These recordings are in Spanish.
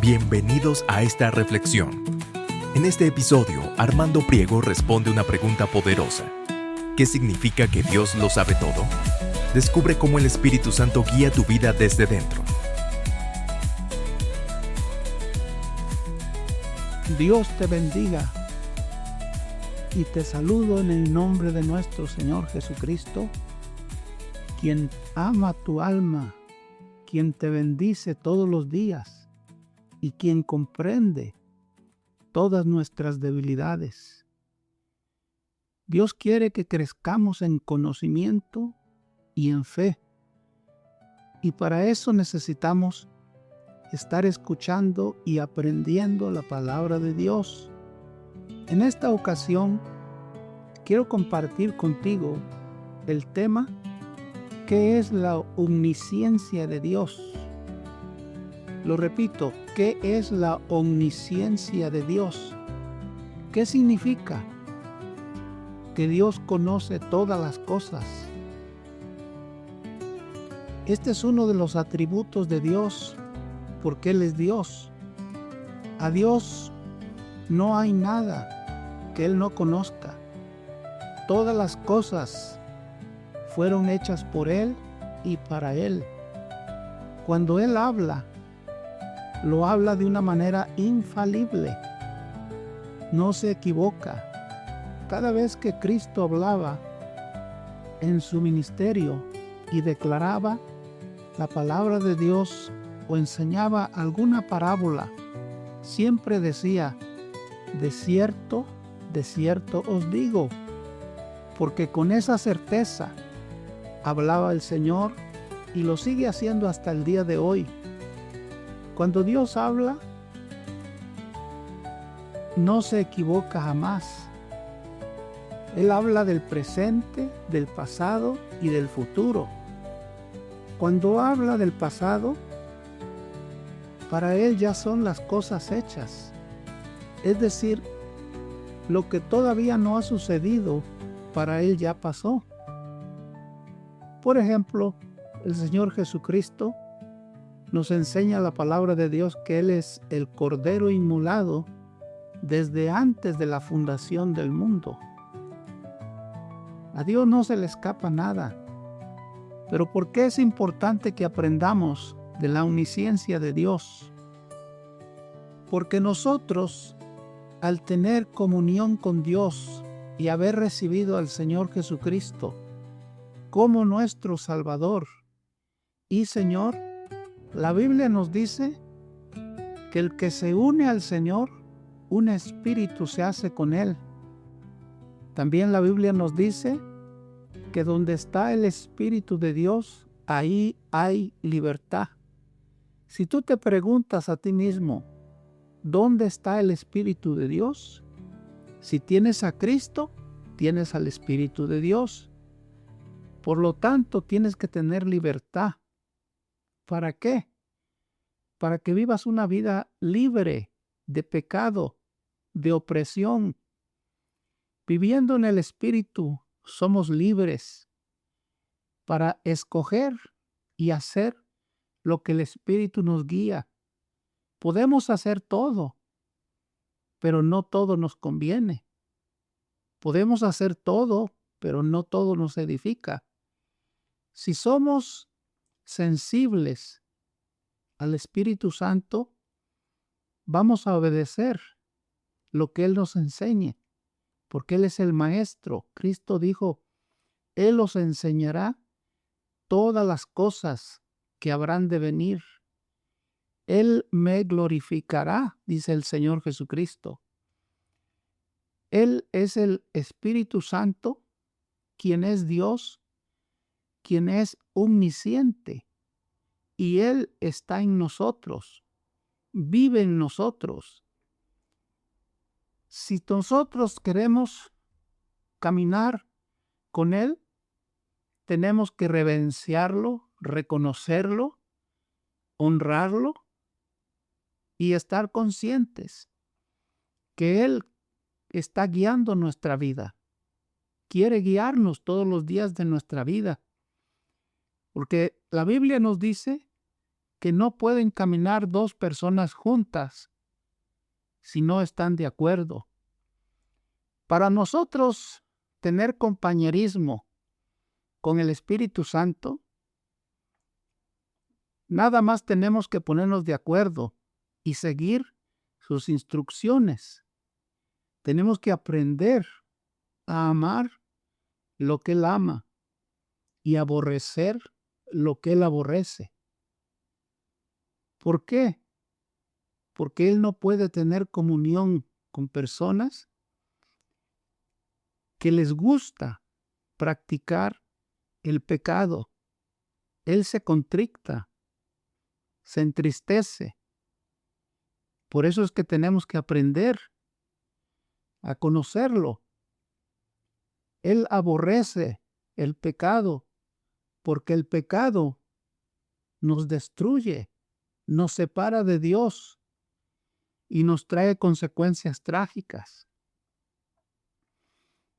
Bienvenidos a esta reflexión. En este episodio, Armando Priego responde una pregunta poderosa. ¿Qué significa que Dios lo sabe todo? Descubre cómo el Espíritu Santo guía tu vida desde dentro. Dios te bendiga y te saludo en el nombre de nuestro Señor Jesucristo, quien ama tu alma, quien te bendice todos los días y quien comprende todas nuestras debilidades. Dios quiere que crezcamos en conocimiento y en fe, y para eso necesitamos estar escuchando y aprendiendo la palabra de Dios. En esta ocasión, quiero compartir contigo el tema ¿qué es la omnisciencia de Dios? Lo repito, ¿qué es la omnisciencia de Dios? ¿Qué significa? Que Dios conoce todas las cosas. Este es uno de los atributos de Dios, porque Él es Dios. A Dios no hay nada que Él no conozca. Todas las cosas fueron hechas por Él y para Él. Cuando Él habla, lo habla de una manera infalible. No se equivoca. Cada vez que Cristo hablaba en su ministerio y declaraba la palabra de Dios o enseñaba alguna parábola, siempre decía: de cierto os digo, porque con esa certeza hablaba el Señor y lo sigue haciendo hasta el día de hoy. Cuando Dios habla, no se equivoca jamás. Él habla del presente, del pasado y del futuro. Cuando habla del pasado, para Él ya son las cosas hechas. Es decir, lo que todavía no ha sucedido, para Él ya pasó. Por ejemplo, el Señor Jesucristo nos enseña la palabra de Dios que Él es el Cordero inmolado desde antes de la fundación del mundo. A Dios no se le escapa nada. Pero ¿por qué es importante que aprendamos de la omnisciencia de Dios? Porque nosotros, al tener comunión con Dios y haber recibido al Señor Jesucristo como nuestro Salvador y Señor, la Biblia nos dice que el que se une al Señor, un espíritu se hace con Él. También la Biblia nos dice que donde está el Espíritu de Dios, ahí hay libertad. Si tú te preguntas a ti mismo, ¿dónde está el Espíritu de Dios? Si tienes a Cristo, tienes al Espíritu de Dios. Por lo tanto, tienes que tener libertad. ¿Para qué? Para que vivas una vida libre de pecado, de opresión. Viviendo en el Espíritu, somos libres para escoger y hacer lo que el Espíritu nos guía. Podemos hacer todo, pero no todo nos conviene. Podemos hacer todo, pero no todo nos edifica. Si somos sensibles al Espíritu Santo, vamos a obedecer lo que Él nos enseñe, porque Él es el Maestro. Cristo dijo: Él os enseñará todas las cosas que habrán de venir. Él me glorificará, dice el Señor Jesucristo. Él es el Espíritu Santo, quien es Dios, quien es omnisciente, y Él está en nosotros, vive en nosotros. Si nosotros queremos caminar con Él, tenemos que reverenciarlo, reconocerlo, honrarlo y estar conscientes que Él está guiando nuestra vida. Quiere guiarnos todos los días de nuestra vida. Porque la Biblia nos dice que no pueden caminar dos personas juntas si no están de acuerdo. Para nosotros tener compañerismo con el Espíritu Santo, nada más tenemos que ponernos de acuerdo y seguir sus instrucciones. Tenemos que aprender a amar lo que Él ama y aborrecer lo que Él aborrece. ¿Por qué? Porque Él no puede tener comunión con personas que les gusta practicar el pecado. Él se contricta, se entristece. Por eso es que tenemos que aprender a conocerlo. Él aborrece el pecado porque el pecado nos destruye, nos separa de Dios y nos trae consecuencias trágicas.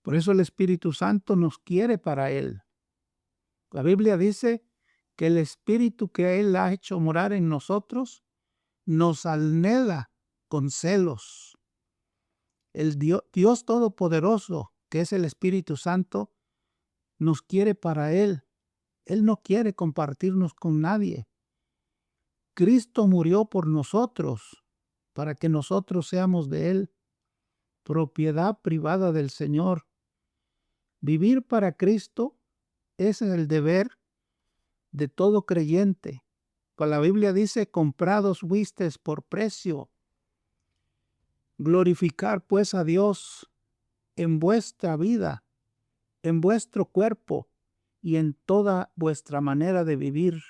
Por eso el Espíritu Santo nos quiere para Él. La Biblia dice que el Espíritu que Él ha hecho morar en nosotros nos anhela con celos. El Dios Todopoderoso, que es el Espíritu Santo, nos quiere para Él. Él no quiere compartirnos con nadie. Cristo murió por nosotros, para que nosotros seamos de Él, propiedad privada del Señor. Vivir para Cristo es el deber de todo creyente. Pues la Biblia dice, comprados fuisteis por precio. Glorificar pues a Dios en vuestra vida, en vuestro cuerpo y en toda vuestra manera de vivir.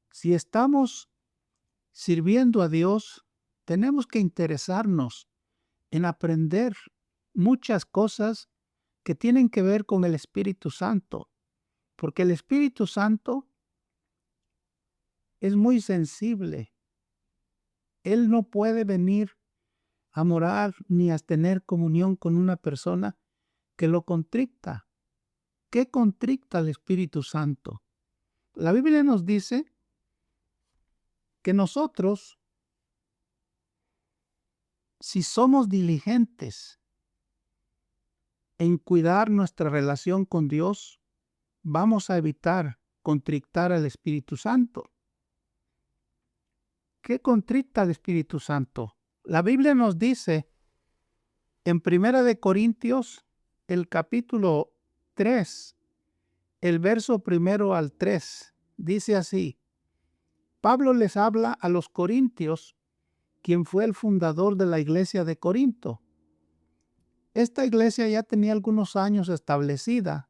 Si estamos sirviendo a Dios, tenemos que interesarnos en aprender muchas cosas que tienen que ver con el Espíritu Santo, porque el Espíritu Santo es muy sensible. Él no puede venir a morar ni a tener comunión con una persona que lo contricta. ¿Qué contricta al Espíritu Santo? La Biblia nos dice que nosotros, si somos diligentes en cuidar nuestra relación con Dios, vamos a evitar contrictar al Espíritu Santo. ¿Qué contricta al Espíritu Santo? La Biblia nos dice en 1 Corintios, el capítulo 3, el verso 1 al 3, dice así: Pablo les habla a los corintios, quien fue el fundador de la iglesia de Corinto. Esta iglesia ya tenía algunos años establecida,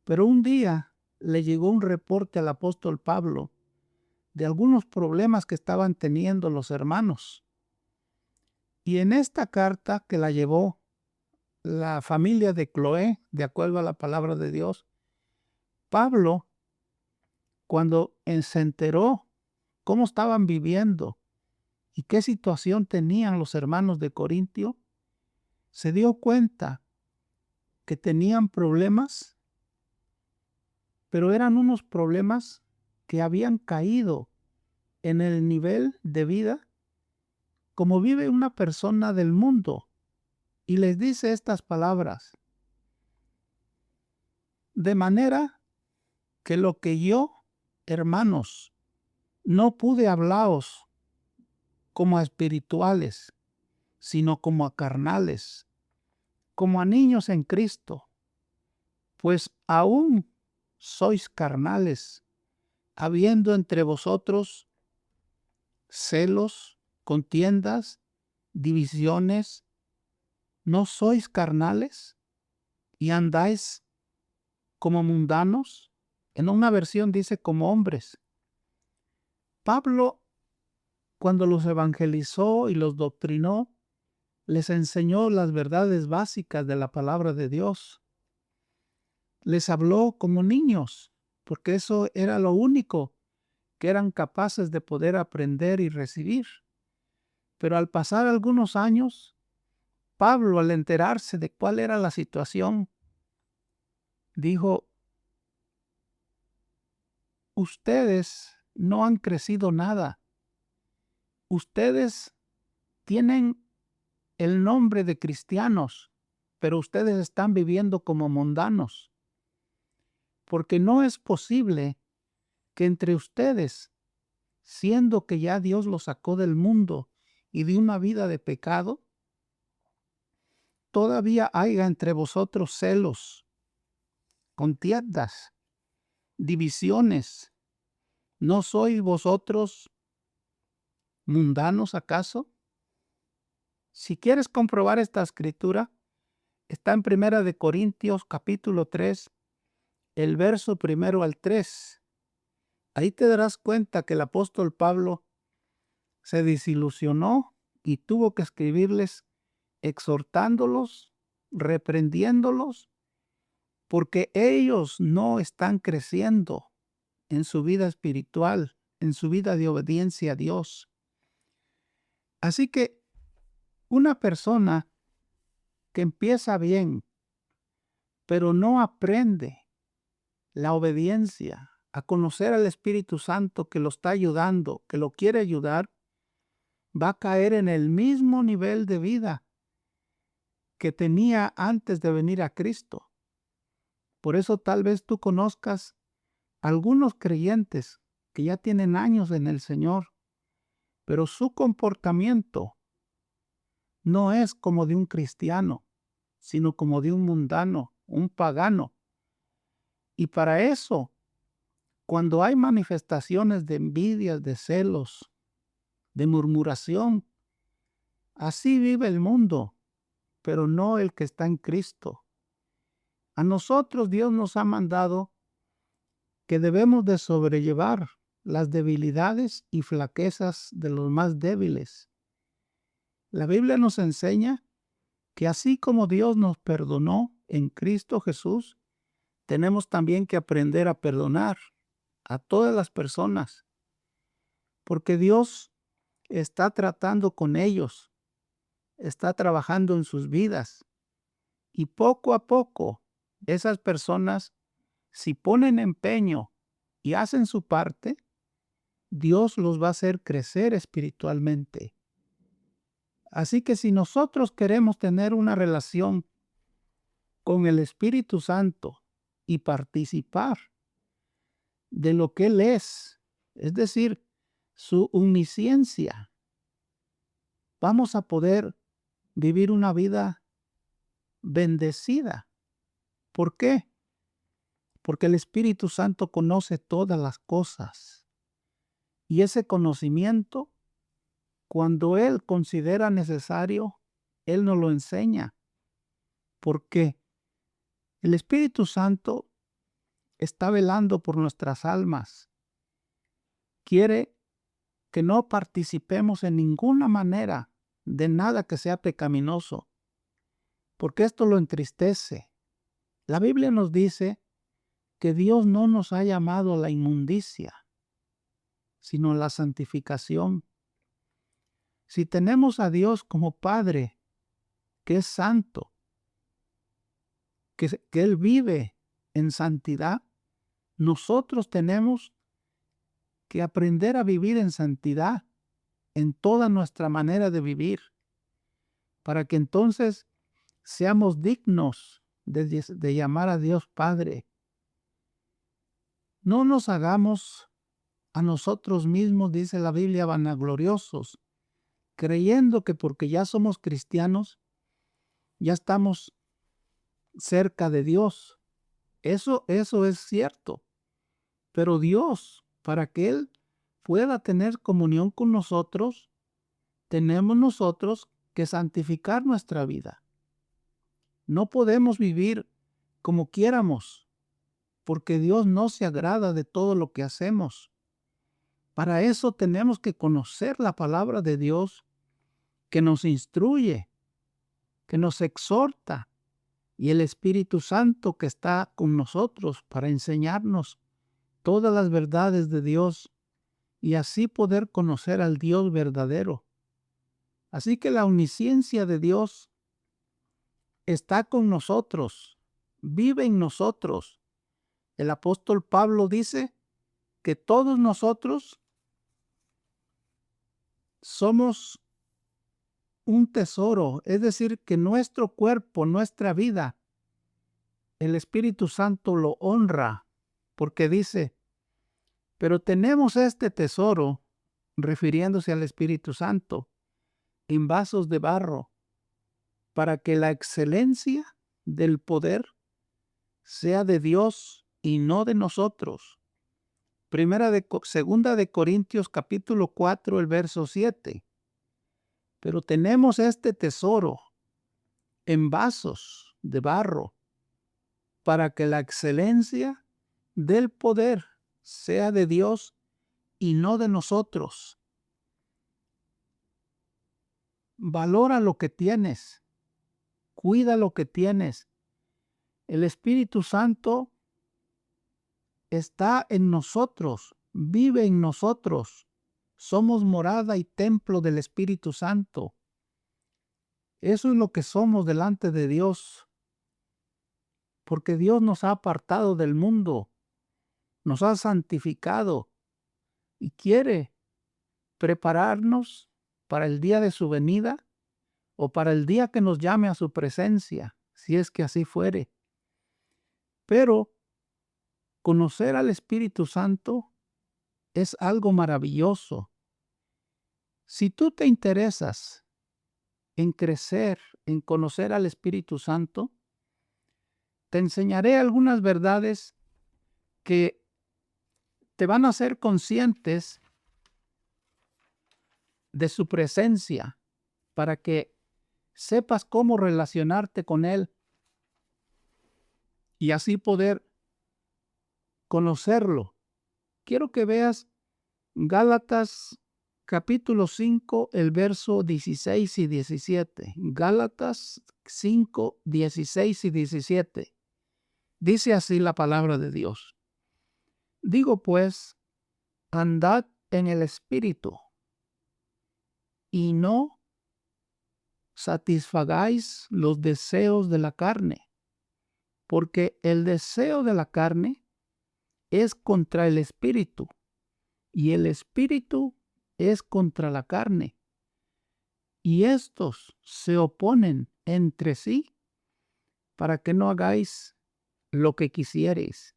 pero un día le llegó un reporte al apóstol Pablo de algunos problemas que estaban teniendo los hermanos. Y en esta carta que la llevó la familia de Cloé, de acuerdo a la palabra de Dios, Pablo, cuando se enteró cómo estaban viviendo y qué situación tenían los hermanos de Corintio, se dio cuenta que tenían problemas, pero eran unos problemas que habían caído en el nivel de vida como vive una persona del mundo. Y les dice estas palabras: de manera que lo que yo, hermanos, no pude hablaros como a espirituales, sino como a carnales, como a niños en Cristo, pues aún sois carnales, habiendo entre vosotros celos, contiendas, divisiones. ¿No sois carnales y andáis como mundanos? En una versión dice como hombres. Pablo, cuando los evangelizó y los doctrinó, les enseñó las verdades básicas de la palabra de Dios. Les habló como niños, porque eso era lo único que eran capaces de poder aprender y recibir. Pero al pasar algunos años, Pablo, al enterarse de cuál era la situación, dijo: ustedes no han crecido nada. Ustedes tienen el nombre de cristianos, pero ustedes están viviendo como mundanos, porque no es posible que entre ustedes, siendo que ya Dios los sacó del mundo y de una vida de pecado, todavía haya entre vosotros celos, contiendas, divisiones. ¿No sois vosotros mundanos acaso? Si quieres comprobar esta escritura, está en Primera de Corintios capítulo 3, el verso 1 al 3. Ahí te darás cuenta que el apóstol Pablo se desilusionó y tuvo que escribirles exhortándolos, reprendiéndolos, porque ellos no están creciendo en su vida espiritual, en su vida de obediencia a Dios. Así que una persona que empieza bien, pero no aprende la obediencia, a conocer al Espíritu Santo que lo está ayudando, que lo quiere ayudar, va a caer en el mismo nivel de vida que tenía antes de venir a Cristo. Por eso tal vez tú conozcas algunos creyentes que ya tienen años en el Señor, pero su comportamiento no es como de un cristiano, sino como de un mundano, un pagano. Y para eso, cuando hay manifestaciones de envidias, de celos, de murmuración, así vive el mundo, pero no el que está en Cristo. A nosotros Dios nos ha mandado que debemos de sobrellevar las debilidades y flaquezas de los más débiles. La Biblia nos enseña que así como Dios nos perdonó en Cristo Jesús, tenemos también que aprender a perdonar a todas las personas, porque Dios está tratando con ellos, está trabajando en sus vidas, y poco a poco esas personas, si ponen empeño y hacen su parte, Dios los va a hacer crecer espiritualmente. Así que si nosotros queremos tener una relación con el Espíritu Santo y participar de lo que Él es decir, su omnisciencia, vamos a poder vivir una vida bendecida. ¿Por qué? Porque el Espíritu Santo conoce todas las cosas. Y ese conocimiento, cuando Él considera necesario, Él nos lo enseña. ¿Por qué? El Espíritu Santo está velando por nuestras almas. Quiere que no participemos en ninguna manera de nada que sea pecaminoso, porque esto lo entristece. La Biblia nos dice que Dios no nos ha llamado a la inmundicia, sino a la santificación. Si tenemos a Dios como Padre, que es santo, que Él vive en santidad, nosotros tenemos que aprender a vivir en santidad en toda nuestra manera de vivir, para que entonces seamos dignos de llamar a Dios Padre. No nos hagamos a nosotros mismos, dice la Biblia, vanagloriosos, creyendo que porque ya somos cristianos, ya estamos cerca de Dios. Eso es cierto. Pero Dios, para que Él pueda tener comunión con nosotros, tenemos nosotros que santificar nuestra vida. No podemos vivir como quiéramos, porque Dios no se agrada de todo lo que hacemos. Para eso tenemos que conocer la palabra de Dios, que nos instruye, que nos exhorta, y el Espíritu Santo que está con nosotros para enseñarnos todas las verdades de Dios y así poder conocer al Dios verdadero. Así que la omnisciencia de Dios está con nosotros, vive en nosotros. El apóstol Pablo dice que todos nosotros somos un tesoro, es decir, que nuestro cuerpo, nuestra vida, el Espíritu Santo lo honra, porque dice, pero tenemos este tesoro, refiriéndose al Espíritu Santo, en vasos de barro, para que la excelencia del poder sea de Dios y no de nosotros. Segunda de Corintios capítulo 4, el verso 7. Pero tenemos este tesoro en vasos de barro, para que la excelencia del poder sea de Dios y no de nosotros. Valora lo que tienes, cuida lo que tienes. El Espíritu Santo está en nosotros, vive en nosotros. Somos morada y templo del Espíritu Santo. Eso es lo que somos delante de Dios, porque Dios nos ha apartado del mundo, nos ha santificado y quiere prepararnos para el día de su venida o para el día que nos llame a su presencia, si es que así fuere. Pero conocer al Espíritu Santo es algo maravilloso. Si tú te interesas en crecer, en conocer al Espíritu Santo, te enseñaré algunas verdades que te van a hacer conscientes de su presencia para que sepas cómo relacionarte con Él y así poder conocerlo. Quiero que veas Gálatas capítulo 5, el verso 16 y 17. Gálatas 5, 16 y 17. Dice así la palabra de Dios. Digo pues, andad en el Espíritu y no satisfagáis los deseos de la carne, porque el deseo de la carne es contra el Espíritu y el Espíritu es contra la carne, y estos se oponen entre sí para que no hagáis lo que quisiereis.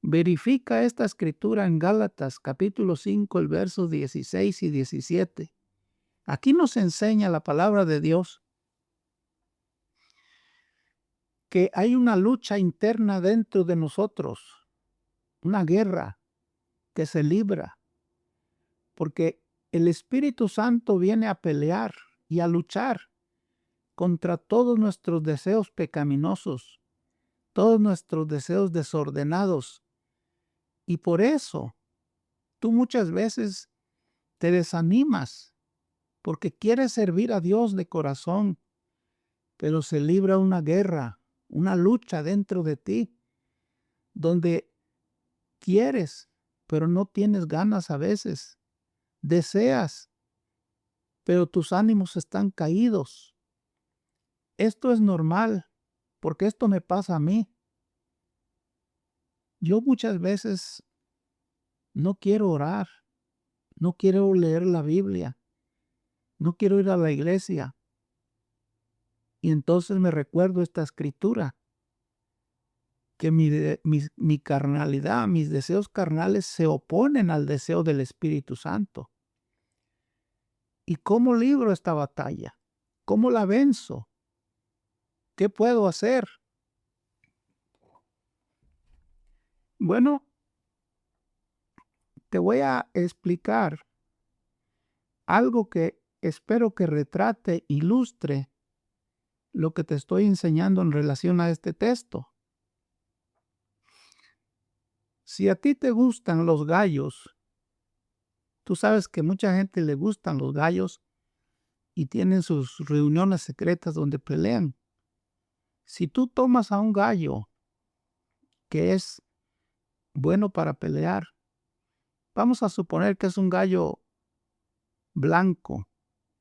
Verifica esta escritura en Gálatas capítulo 5, el verso 16 y 17. Aquí nos enseña la palabra de Dios que hay una lucha interna dentro de nosotros, una guerra que se libra, porque el Espíritu Santo viene a pelear y a luchar contra todos nuestros deseos pecaminosos, todos nuestros deseos desordenados. Y por eso tú muchas veces te desanimas, porque quieres servir a Dios de corazón, pero se libra una guerra, una lucha dentro de ti, donde quieres, pero no tienes ganas a veces. Deseas, pero tus ánimos están caídos. Esto es normal, porque esto me pasa a mí. Yo muchas veces no quiero orar, no quiero leer la Biblia, no quiero ir a la iglesia. Y entonces me recuerdo esta escritura, que mi carnalidad, mis deseos carnales se oponen al deseo del Espíritu Santo. ¿Y cómo libro esta batalla? ¿Cómo la venzo? ¿Qué puedo hacer? Bueno, te voy a explicar algo que espero que retrate, ilustre lo que te estoy enseñando en relación a este texto. Si a ti te gustan los gallos, tú sabes que mucha gente le gustan los gallos y tienen sus reuniones secretas donde pelean. Si tú tomas a un gallo que es bueno para pelear, vamos a suponer que es un gallo blanco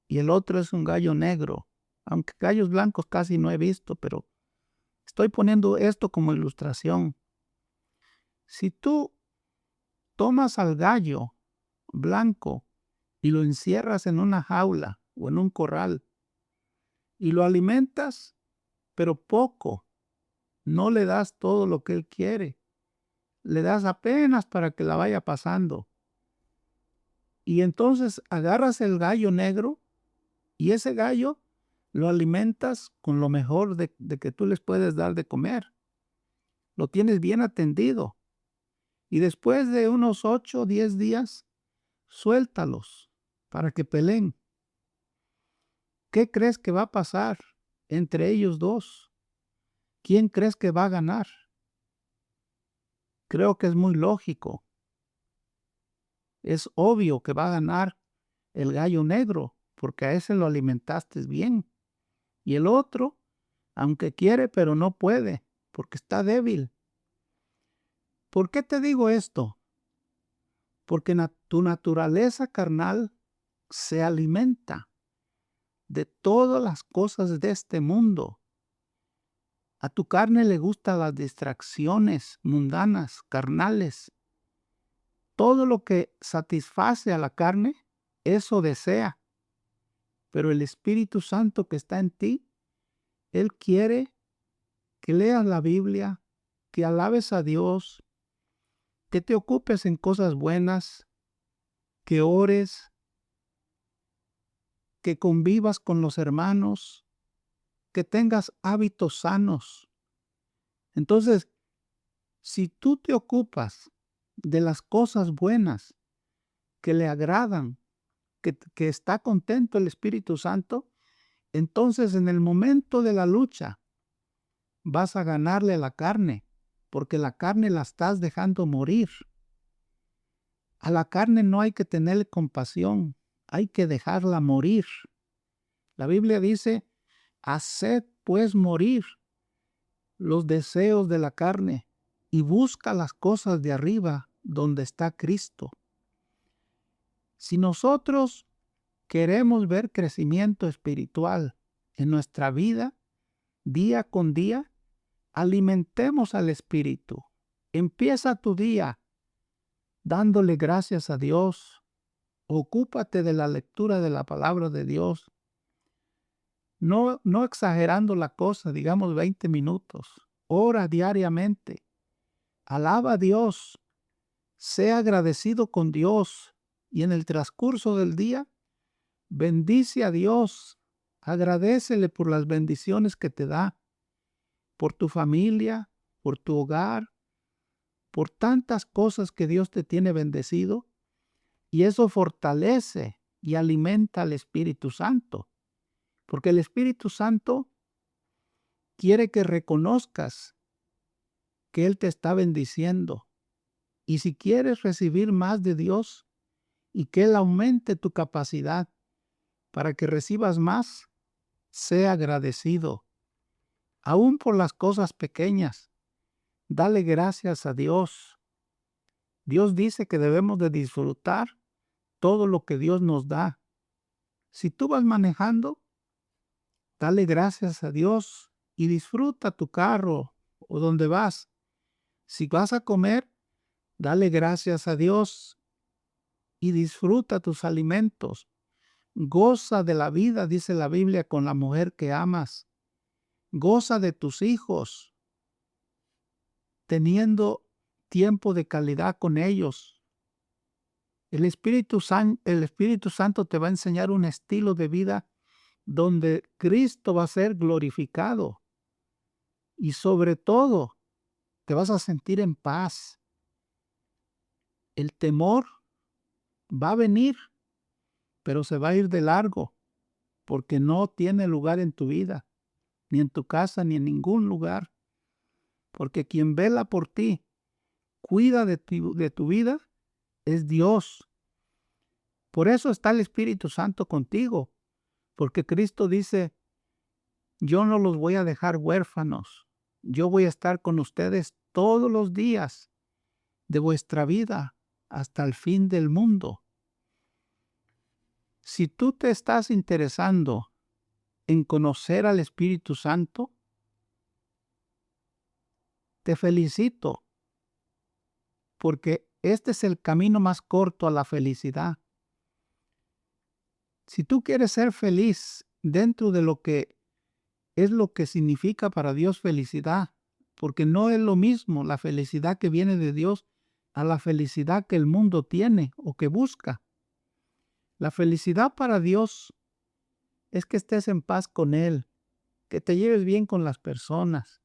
y el otro es un gallo negro, aunque gallos blancos casi no he visto, pero estoy poniendo esto como ilustración. Si tú tomas al gallo blanco y lo encierras en una jaula o en un corral y lo alimentas, pero poco, no le das todo lo que él quiere, le das apenas para que la vaya pasando. Y entonces agarras el gallo negro y ese gallo lo alimentas con lo mejor de que tú les puedes dar de comer. Lo tienes bien atendido. Y después de unos 8 o 10 días, suéltalos para que peleen. ¿Qué crees que va a pasar entre ellos dos? ¿Quién crees que va a ganar? Creo que es muy lógico. Es obvio que va a ganar el gallo negro, porque a ese lo alimentaste bien. Y el otro, aunque quiere, pero no puede, porque está débil. ¿Por qué te digo esto? Porque tu naturaleza carnal se alimenta de todas las cosas de este mundo. A tu carne le gustan las distracciones mundanas, carnales. Todo lo que satisface a la carne, eso desea. Pero el Espíritu Santo que está en ti, Él quiere que leas la Biblia, que alabes a Dios, que te ocupes en cosas buenas, que ores, que convivas con los hermanos, que tengas hábitos sanos. Entonces, si tú te ocupas de las cosas buenas que le agradan, que está contento el Espíritu Santo, entonces en el momento de la lucha vas a ganarle a la carne, porque la carne la estás dejando morir. A la carne no hay que tenerle compasión, hay que dejarla morir. La Biblia dice, haced pues morir los deseos de la carne y busca las cosas de arriba donde está Cristo. Si nosotros queremos ver crecimiento espiritual en nuestra vida, día con día, alimentemos al Espíritu. Empieza tu día dándole gracias a Dios. Ocúpate de la lectura de la palabra de Dios. No exagerando la cosa, digamos 20 minutos. Ora diariamente. Alaba a Dios. Sea agradecido con Dios. Y en el transcurso del día, bendice a Dios. Agradécele por las bendiciones que te da. Por tu familia, por tu hogar, por tantas cosas que Dios te tiene bendecido. Y eso fortalece y alimenta al Espíritu Santo. Porque el Espíritu Santo quiere que reconozcas que Él te está bendiciendo. Y si quieres recibir más de Dios y que Él aumente tu capacidad para que recibas más, sea agradecido. Aún por las cosas pequeñas, dale gracias a Dios. Dios dice que debemos de disfrutar todo lo que Dios nos da. Si tú vas manejando, dale gracias a Dios y disfruta tu carro o donde vas. Si vas a comer, dale gracias a Dios y disfruta tus alimentos. Goza de la vida, dice la Biblia, con la mujer que amas. Goza de tus hijos, teniendo tiempo de calidad con ellos. El Espíritu Santo te va a enseñar un estilo de vida donde Cristo va a ser glorificado y sobre todo te vas a sentir en paz. El temor va a venir, pero se va a ir de largo porque no tiene lugar en tu vida, ni en tu casa, ni en ningún lugar. Porque quien vela por ti, cuida de tu vida, es Dios. Por eso está el Espíritu Santo contigo, porque Cristo dice, yo no los voy a dejar huérfanos, yo voy a estar con ustedes todos los días de vuestra vida hasta el fin del mundo. Si tú te estás interesando en conocer al Espíritu Santo, te felicito, porque este es el camino más corto a la felicidad. Si tú quieres ser feliz dentro de lo que es lo que significa para Dios felicidad, porque no es lo mismo la felicidad que viene de Dios a la felicidad que el mundo tiene o que busca. La felicidad para Dios es que estés en paz con Él, que te lleves bien con las personas,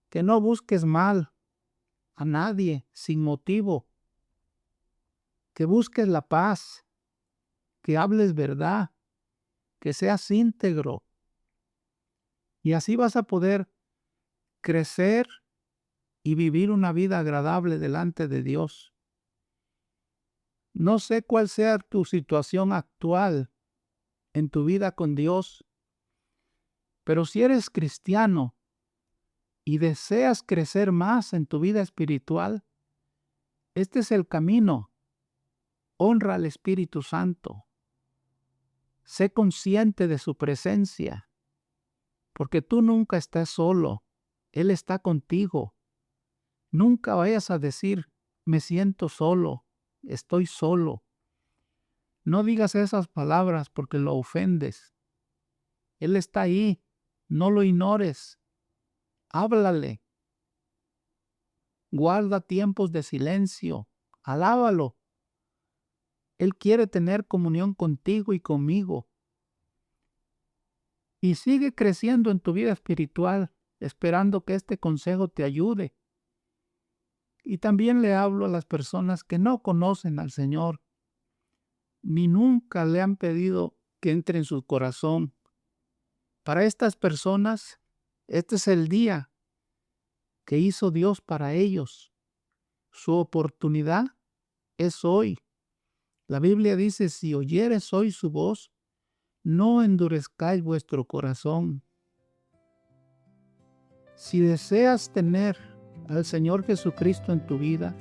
que no busques mal a nadie sin motivo, que busques la paz, que hables verdad, que seas íntegro. Y así vas a poder crecer y vivir una vida agradable delante de Dios. No sé cuál sea tu situación actual en tu vida con Dios, pero si eres cristiano y deseas crecer más en tu vida espiritual, este es el camino. Honra al Espíritu Santo. Sé consciente de su presencia, porque tú nunca estás solo. Él está contigo. Nunca vayas a decir, me siento solo, estoy solo. No digas esas palabras porque lo ofendes. Él está ahí, no lo ignores. Háblale. Guarda tiempos de silencio. Alábalo. Él quiere tener comunión contigo y conmigo. Y sigue creciendo en tu vida espiritual, esperando que este consejo te ayude. Y también le hablo a las personas que no conocen al Señor, ni nunca le han pedido que entre en su corazón. Para estas personas, este es el día que hizo Dios para ellos. Su oportunidad es hoy. La Biblia dice, si oyeres hoy su voz, no endurezcáis vuestro corazón. Si deseas tener al Señor Jesucristo en tu vida,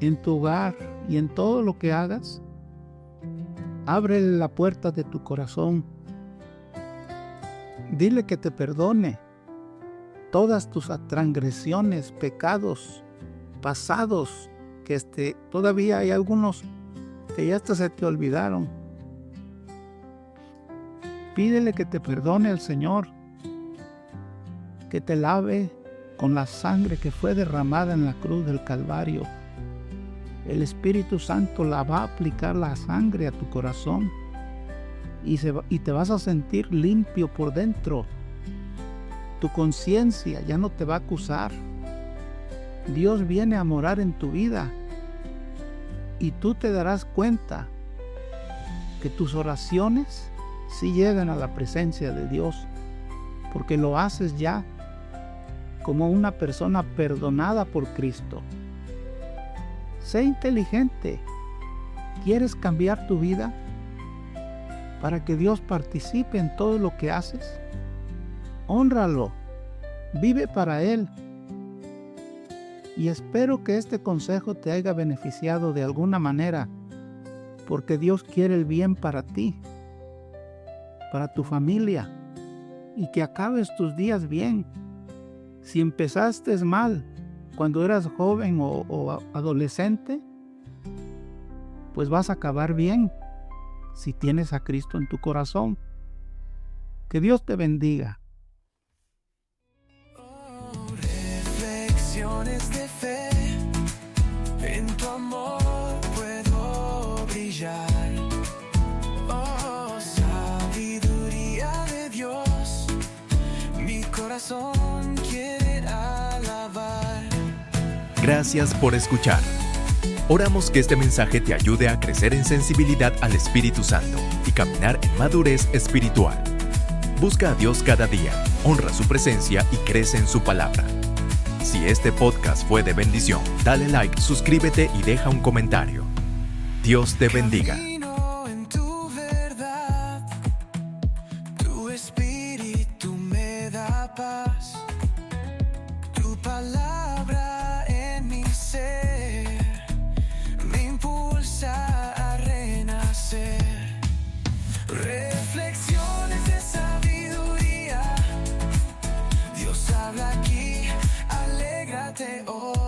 en tu hogar y en todo lo que hagas, ábrele la puerta de tu corazón. Dile que te perdone todas tus transgresiones, pecados pasados, que todavía hay algunos que ya hasta se te olvidaron. Pídele que te perdone al Señor, que te lave con la sangre que fue derramada en la cruz del Calvario. El Espíritu Santo la va a aplicar la sangre a tu corazón y te vas a sentir limpio por dentro. Tu conciencia ya no te va a acusar. Dios viene a morar en tu vida y tú te darás cuenta que tus oraciones sí llegan a la presencia de Dios, porque lo haces ya como una persona perdonada por Cristo. Sé inteligente. ¿Quieres cambiar tu vida para que Dios participe en todo lo que haces? Hónralo. Vive para Él. Y espero que este consejo te haya beneficiado de alguna manera, porque Dios quiere el bien para ti, para tu familia, y que acabes tus días bien. Si empezaste mal cuando eras joven o adolescente, pues vas a acabar bien si tienes a Cristo en tu corazón. Que Dios te bendiga. Reflexiones de fe, en tu amor puedo brillar. Oh, sabiduría de Dios, mi corazón quiere alabar. Gracias por escuchar. Oramos que este mensaje te ayude a crecer en sensibilidad al Espíritu Santo y caminar en madurez espiritual. Busca a Dios cada día, honra su presencia y crece en su palabra. Si este podcast fue de bendición, dale like, suscríbete y deja un comentario. Dios te bendiga. Camino en tu verdad, tu espíritu me da paz, tu palabra en mi ser me impulsa a renacer. Reflexiones de sabiduría, Dios habla aquí, alégrate hoy.